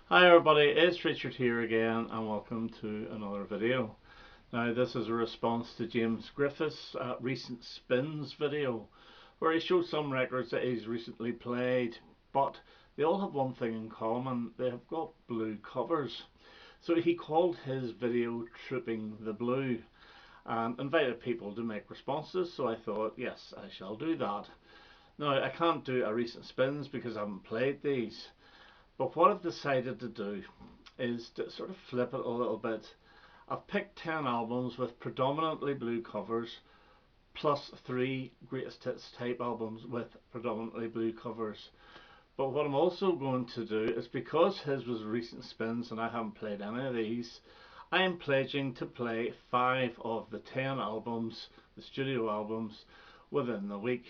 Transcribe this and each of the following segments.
Hi everybody, it's Richard here again and welcome to another video. Now this is a response to James Griffiths' recent spins video where he shows some records that he's recently played, but they all have one thing in common: they have got blue covers. So he called his video Trooping the Blue and invited people to make responses, so I thought, yes, I shall do that. Now I can't do a recent spins because I haven't played these. But what I've decided to do is to sort of flip it a little bit. I've picked 10 albums with predominantly blue covers, plus 3 greatest hits type albums with predominantly blue covers. But what I'm also going to do is, because his was recent spins and I haven't played any of these, I am pledging to play 5 of the 10 albums, the studio albums, within the week.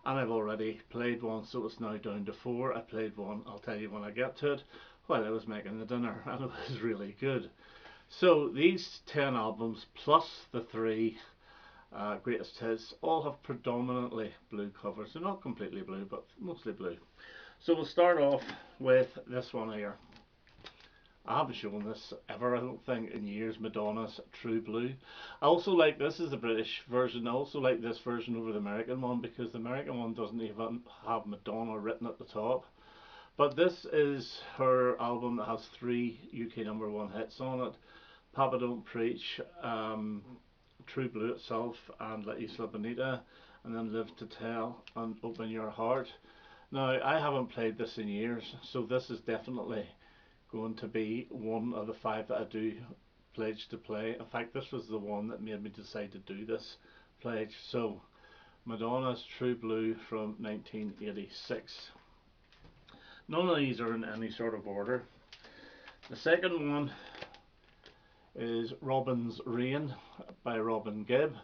And I've already played one, so it's now down to 4. I played one, I'll tell you when I get to it, while I was making the dinner, and it was really good. So these 10 albums plus the 3 greatest hits all have predominantly blue covers. They're not completely blue, but mostly blue. So we'll start off with this one here. I haven't shown this ever, I don't think, in years. Madonna's True Blue. I also like, this is the British version, I also like this version over the American one, because the American one doesn't even have Madonna written at the top. But this is her album that has 3 UK #1 hits on it: Papa Don't Preach, True Blue itself, and La Isla Bonita, and then Live to Tell and Open Your Heart. Now I haven't played this in years, so this is definitely going to be one of the 5 that I do pledge to play. In fact, this was the one that made me decide to do this pledge. So Madonna's True Blue from 1986. None of these are in any sort of order. The second one is Robin's Rain by Robin Gibb,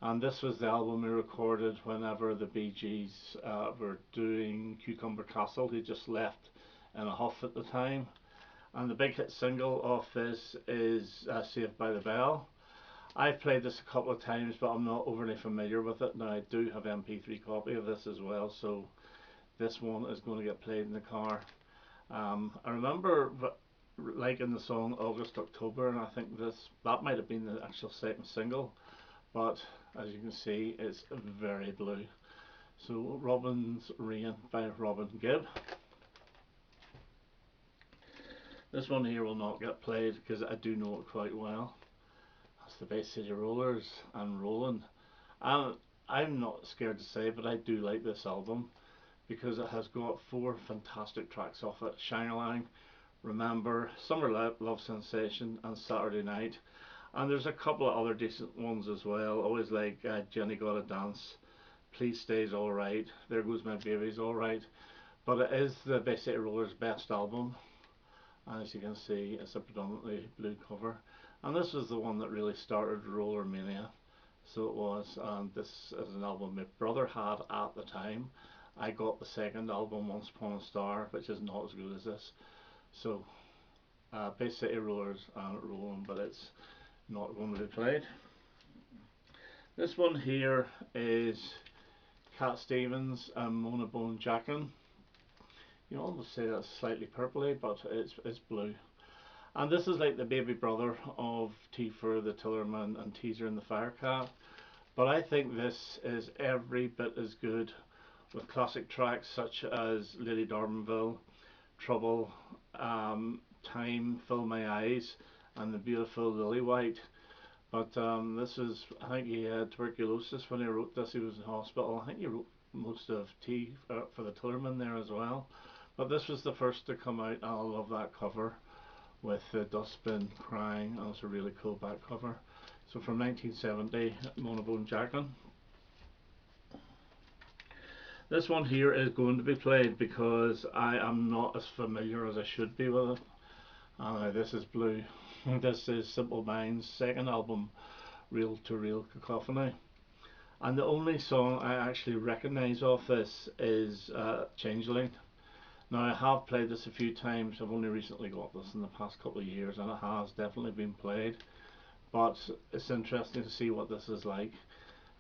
and this was the album he recorded whenever the Bee Gees were doing Cucumber Castle. He just left in a huff at the time. And the big hit single off this is Saved by the Bell. I've played this a couple of times, but I'm not overly familiar with it. Now I do have an MP3 copy of this as well, so this one is going to get played in the car. I remember liking the song August October, and I think that might have been the actual second single, but as you can see, it's very blue. So Robin's Rain by Robin Gibb. This one here will not get played because I do know it quite well. That's the Bay City Rollers and Rollin'. And I'm not scared to say, but I do like this album because it has got 4 fantastic tracks off it: Shine-a-Lang, Remember, Summer Love Sensation, and Saturday Night. And there's a couple of other decent ones as well. Always like Jenny Gotta Dance, Please Stay's alright, There Goes My Baby's alright. But it is the Bay City Rollers' best album. As you can see, it's a predominantly blue cover, and this was the one that really started Roller Mania. So it was, and this is an album my brother had at the time. I got the second album, Once Upon a Star, which is not as good as this. So Bay City Rollers and Rollin', but it's not going to be played. This one here is Cat Stevens and Mona Bone Jackin'. You almost say that's slightly purpley, but it's blue. And this is like the baby brother of Tea for the Tillerman and Teaser and the Firecat. But I think this is every bit as good, with classic tracks such as Lady Darmanville, Trouble, Time, Fill My Eyes, and the beautiful Lily White. But this is, I think he had tuberculosis when he wrote this. He was in hospital. I think he wrote most of Tea for the Tillerman there as well. But this was the first to come out, and I love that cover with the dustbin crying, and it's a really cool back cover. So from 1970, Mona Bone Jackin'. This one here is going to be played because I am not as familiar as I should be with it. This is blue. This is Simple Minds' second album, Reel to Reel Cacophony. And the only song I actually recognise off this is Changeling. Now I have played this a few times. I've only recently got this in the past couple of years, and it has definitely been played, but it's interesting to see what this is like.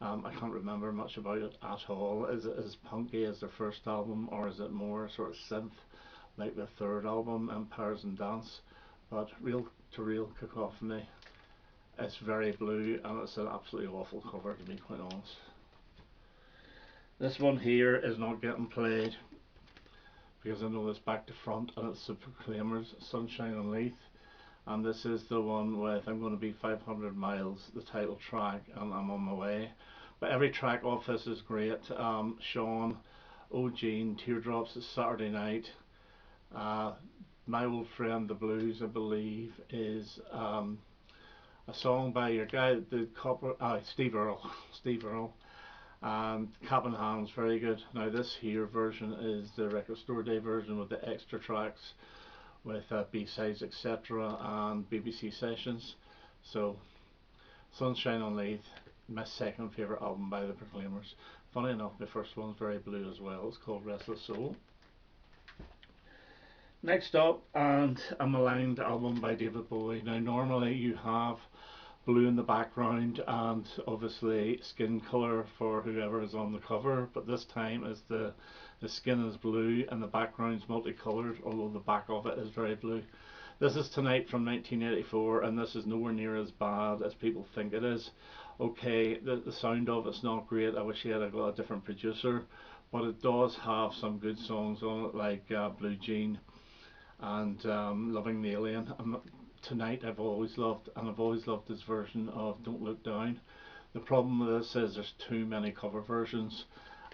I can't remember much about it at all. Is it as punky as their first album, or is it more sort of synth like the third album, Empires and Dance, but Real to Real Cacophony, it's very blue and it's an absolutely awful cover, to be quite honest. This one here is not getting played because I know it's back to front, and it's the Proclaimers, Sunshine on Leith, and this is the one with I'm Going to Be 500 Miles, the title track, and I'm on my way. But every track off this is great. Sean, Oh Jean, Teardrops, It's Saturday Night, My Old Friend the Blues, I believe, is a song by your guy, the copper, Steve Earle, Steve Earle, and Cap in Hand's very good. Now this here version is the Record Store Day version with the extra tracks with B-sides, etc., and BBC sessions. So Sunshine on Leith, my second favourite album by the Proclaimers. Funny enough, my first one's very blue as well. It's called Restless Soul. Next up, and a maligned album by David Bowie. Now normally you have blue in the background and obviously skin colour for whoever is on the cover, but this time is the skin is blue and the background's multicoloured, although the back of it is very blue. This is Tonight from 1984, and this is nowhere near as bad as people think it is. Okay, the sound of it's not great. I wish he had got a different producer, but it does have some good songs on it, like Blue Jean and Loving the Alien. Tonight I've always loved, and I've always loved his version of Don't Look Down. The problem with this is there's too many cover versions,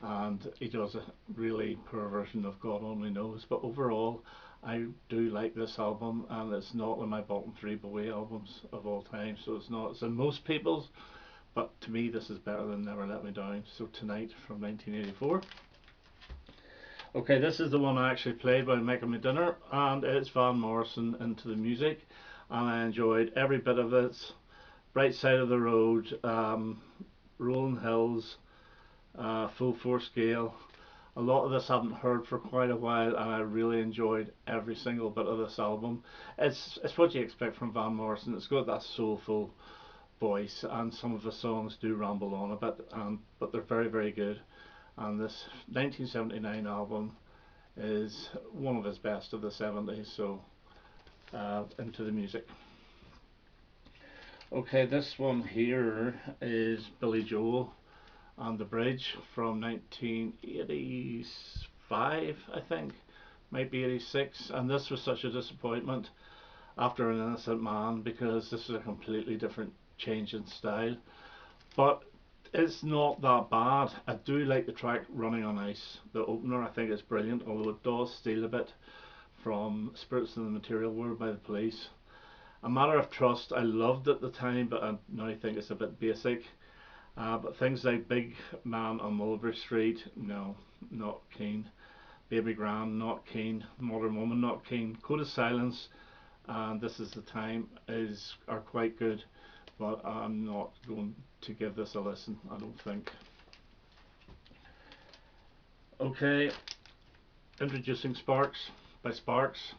and he does a really poor version of God Only Knows. But overall, I do like this album, and it's not in my bottom 3 Bowie albums of all time, so it's in most people's, but to me this is better than Never Let Me Down. So Tonight from 1984. Okay, this is the one I actually played while making my dinner, and it's Van Morrison, Into the Music, and I enjoyed every bit of it. Bright Side of the Road, Rolling Hills, Full Force Gale. A lot of this I haven't heard for quite a while, and I really enjoyed every single bit of this album. It's what you expect from Van Morrison. It's got that soulful voice, and some of the songs do ramble on a bit, but they're very, very good. And this 1979 album is one of his best of the 70s, so Into the Music. Okay, this one here is Billy Joel and the Bridge from 1985, I think, might be 86, and this was such a disappointment after An Innocent Man, because this is a completely different change in style, but it's not that bad. I do like the track Running on Ice. The opener I think is brilliant, although it does steal a bit from Spirits in the Material World by the Police. A Matter of Trust I loved at the time, but I now think it's a bit basic. But things like Big Man on Mulberry Street, no, not keen. Baby Grand, not keen. Modern Woman, not keen. Code of Silence and This Is the Time are quite good, but I'm not going to give this a listen, I don't think. Okay, introducing Sparks by Sparks,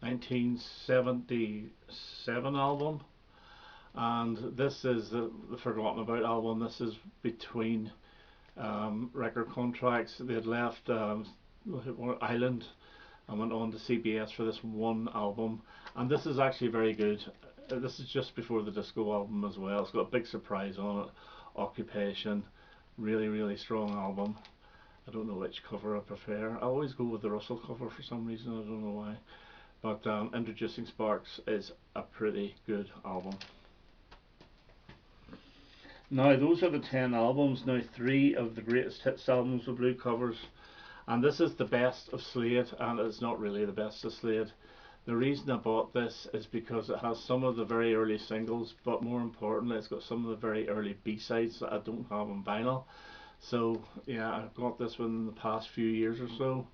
1977 album, and this is the Forgotten About album. This is between record contracts. They had left Island and went on to CBS for this one album, and this is actually very good. This is just before the disco album as well. It's got a big surprise on it, Occupation, really, really strong album. I don't know which cover I prefer. I always go with the Russell cover for some reason, I don't know why. But Introducing Sparks is a pretty good album. Now those are the 10 albums. Now 3 of the greatest hits albums with blue covers, and this is the best of Slade, and it's not really the best of Slade. The reason I bought this is because it has some of the very early singles, but more importantly it's got some of the very early B-sides that I don't have on vinyl. So yeah, I've got this one in the past few years or so.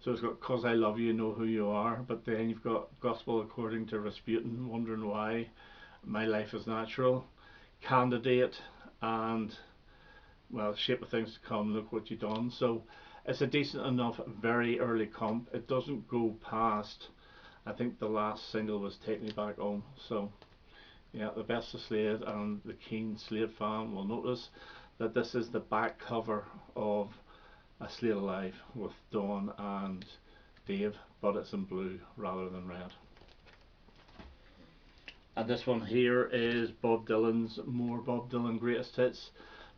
So it's got Cause I Love You, Know Who You Are, but then you've got Gospel According to Rasputin, Wondering Why, My Life Is Natural, Candidate, and well, Shape of Things to Come, Look What You Done. So it's a decent enough very early comp. It doesn't go past, I think the last single was Take Me Back Home. So yeah, the best of Slade, and the keen Slade fan will notice that this is the back cover of A Slade Alive with Dawn and Dave, but it's in blue rather than red. And this one here is Bob Dylan's More Bob Dylan Greatest Hits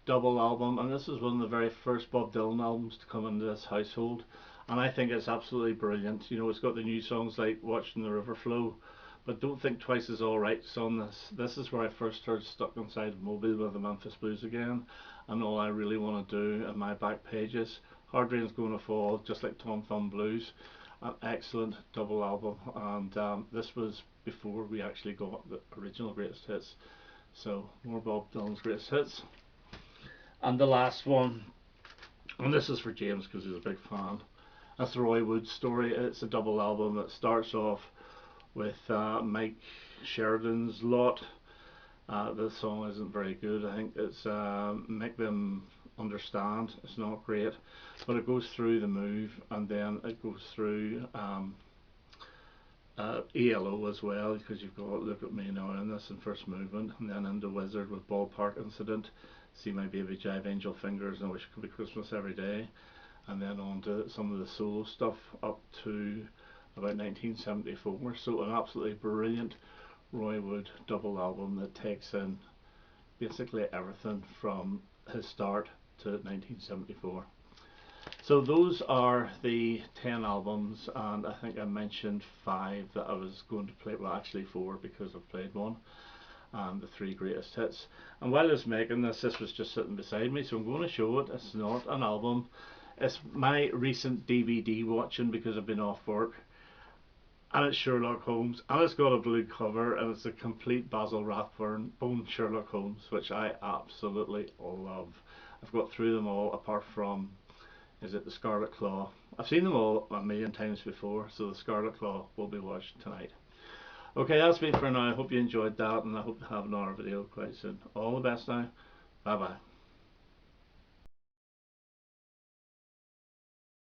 double album, and this is one of the very first Bob Dylan albums to come into this household, and I think it's absolutely brilliant. You know, it's got the new songs like Watching the River Flow, but Don't Think Twice Is Alright's on this. This is where I first heard Stuck Inside a Mobile with the Memphis Blues again, and All I Really Want to Do in my back pages. Hard Rain's Gonna Fall, Just Like Tom Thumb Blues, an excellent double album, and this was before we actually got the original Greatest Hits. So more Bob Dylan's Greatest Hits. And the last one, and this is for James because he's a big fan, that's the Roy Wood Story. It's a double album that starts off with Mike Sheridan's Lot. The song isn't very good. I think it's Make Them Understand. It's not great, but it goes through The Move, and then it goes through ELO as well, because you've got Look at Me Now in this in first movement, and then into Wizard with Ballpark Incident, See My Baby Jive, Angel Fingers, and I Wish It Could Be Christmas Every Day, and then on to some of the solo stuff up to about 1974. So an absolutely brilliant Roy Wood double album that takes in basically everything from his start to 1974. So those are the 10 albums, and I think I mentioned 5 that I was going to play, well actually 4 because I've played one, and the 3 greatest hits. And while I was making this was just sitting beside me, so I'm going to show it. It's not an album, it's my recent DVD watching because I've been off work, and it's Sherlock Holmes, and it's got a blue cover, and it's a complete Basil Rathbone Sherlock Holmes, which I absolutely love. I've got through them all apart from, is it the Scarlet Claw? I've seen them all a million times before, so the Scarlet Claw will be watched tonight. Okay, that's me for now. I hope you enjoyed that, and I hope to have another video quite soon. All the best now. Bye bye.